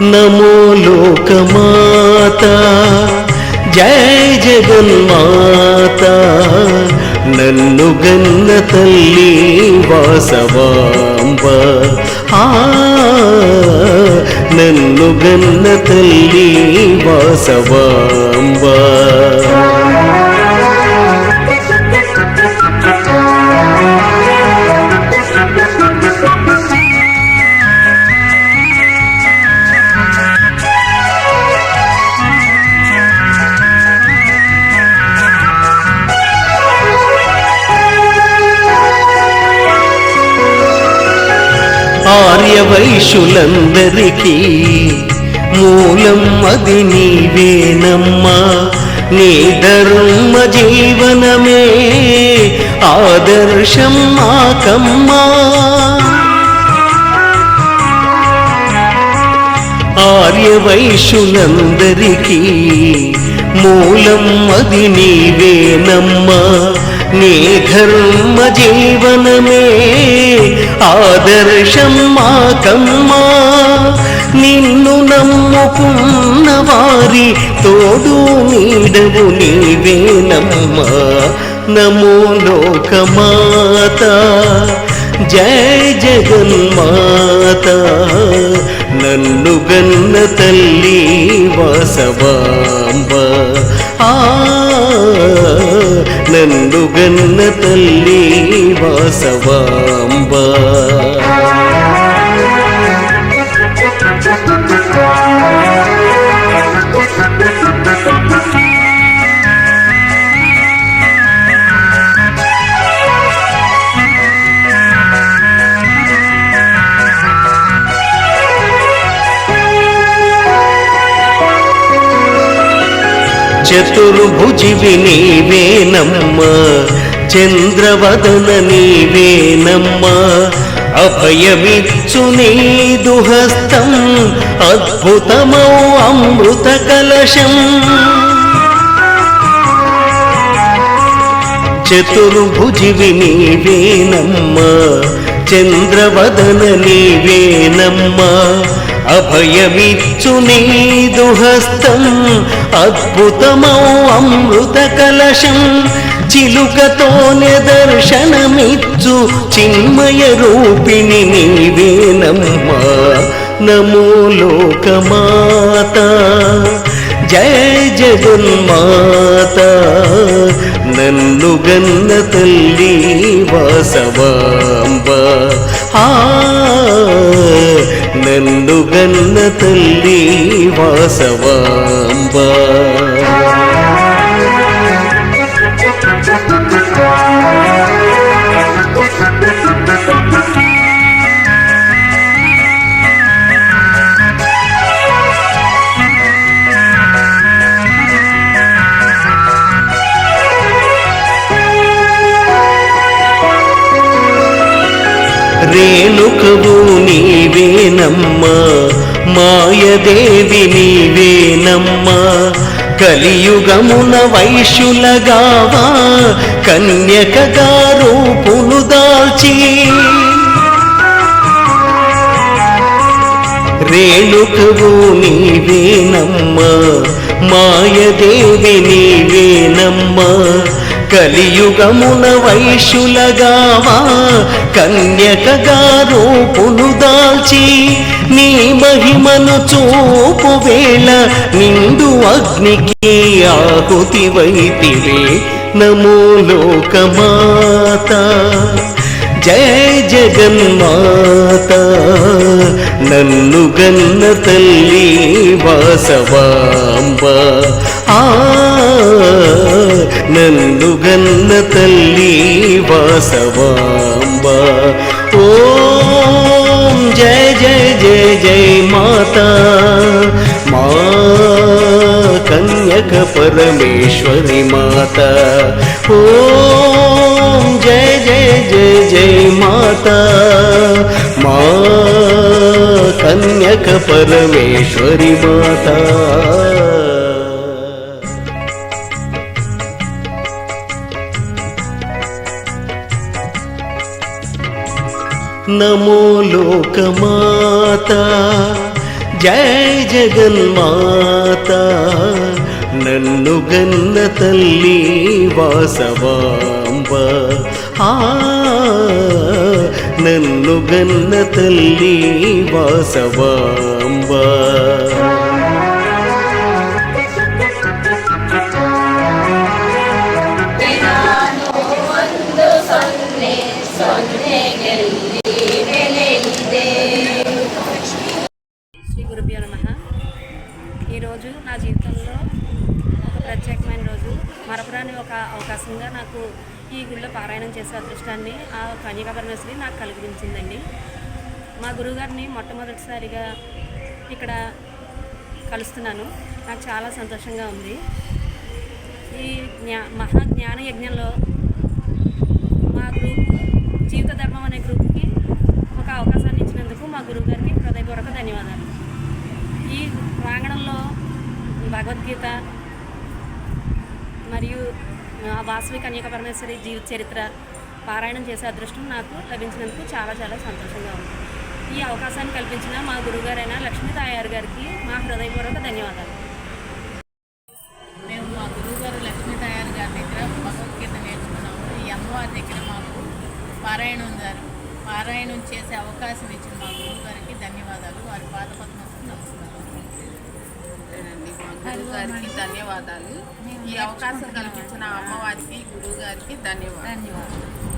नमो लोकमाता जय जगन्माता नन्नु गन्न तल्ली वासवांब नन्नु गन्न तल्ली वासवांब ఆర్యవైశ్యులందరికీ మూలం అది నీవేనమ్మా నీ ధర్మ జీవనమే ఆదర్శం మాకమ్మా ఆర్యవైశ్యులందరికీ మూలం అది నీవేనమ్మా నీ ధర్మ జీవనమే ఆదర్శం మాకమ్మా నిన్ను నమ్ముకున్న వారి తోడు నీడవు నీవేనమ్మా నమో లోకమాత జయ జగన్మాత నన్ను గన్న తల్లి వాసవాంబ నన్ను గన్న తల్లి వాసవాంబ చతుర్భుజివి నీవేనమ్మా చంద్రవదన నీవేనమ్మా అభయమిచ్చు నీదు హస్తం అద్భుతమౌ అమృత కలశం చతుర్భుజివి నీవేనమ్మా చంద్రవదన నీవేనమ్మా అభయమిచ్చు నీదు హస్తం అద్భుతమౌ అమృత కలశం చిలుకతోనే దర్శనమిచ్చు చిన్మయ రూపిణి నీవేనమ్మా నమో లోకమాత జయ జగన్మాత నన్ను గన్న తల్లి వాసవాంబ నన్ను గన్న తల్లి వాసవాంబ రేణుకవు నీవేనమ్మా మాయదేవి నీవేనమ్మా కలియుగమున వైశ్యులగావా కన్యకగా రూపును దాల్చి రేణుకవు నీవేనమ్మా మాయదేవి నీవేనమ్మా కలియుగమున వైశ్యులగావా కన్యకగా రూపును దాల్చి నీ మహిమను చూపు వేళ నిండు అగ్నికి ఆహుతి వైతివే నమో లోకమాత జయ జగన్మాత నన్ను గన్న తల్లి వాసవాంబ నన్ను గన్న తల్లి వాసవాంబ ఓం జయ జయ జయ జయ మాతా మా కన్యక పరమేశ్వరి మాత ఓం జయ జయ జయ జయ మాతా మా కన్యక పరమేశ్వరి మాతా नमो लोकमाता జయ జగన్మాత నన్ను గన్న తల్లి వాసవాంబ నన్ను గన్న తల్లి వాసవాంబ శ్రీ గురుభ్యో నమః. ఈరోజు నా జీవితంలో ఒక ప్రత్యేకమైన రోజు. మరపురాని ఒక అవకాశంగా నాకు ఈ గుడిలో పారాయణం చేసే అదృష్టాన్ని ఆ కన్యకా పరమేశ్వరి నాకు కలిగించిందండి. మా గురువుగారిని మొట్టమొదటిసారిగా ఇక్కడ కలుస్తున్నాను. నాకు చాలా సంతోషంగా ఉంది. ఈ మహాజ్ఞాన యజ్ఞంలో మా గ్రూప్ జీవిత ధర్మం అనే గ్రూప్కి ఒక అవకాశాన్ని ఇచ్చినందుకు మా గురువుగారికి హృదయపూర్వక ధన్యవాదాలు. ఈ ప్రాంగణంలో భగవద్గీత మరియు వాసవి కన్యకా పరమేశ్వరి జీవిత చరిత్ర పారాయణం చేసే అదృష్టం నాకు లభించినందుకు చాలా చాలా సంతోషంగా ఉంది. ఈ అవకాశాన్ని కల్పించిన మా గురువుగారైన లక్ష్మీ తాయారు గారికి మా హృదయపూర్వక ధన్యవాదాలు. మేము మా గురువుగారు లక్ష్మీ తాయారు గారి దగ్గర భగవద్గీత నేర్చుకున్నాము. ఈ అమ్మవారి దగ్గర మాకు పారాయణం చేసే అవకాశం ఇచ్చిన మా గురువు గారికి ధన్యవాదాలు. వారి పాదపద్మకు నమస్కారం. మా గురువు గారికి ధన్యవాదాలు. ఈ అవకాశం కల్పించిన అమ్మవారికి గురువు గారికి ధన్యవాదాలు.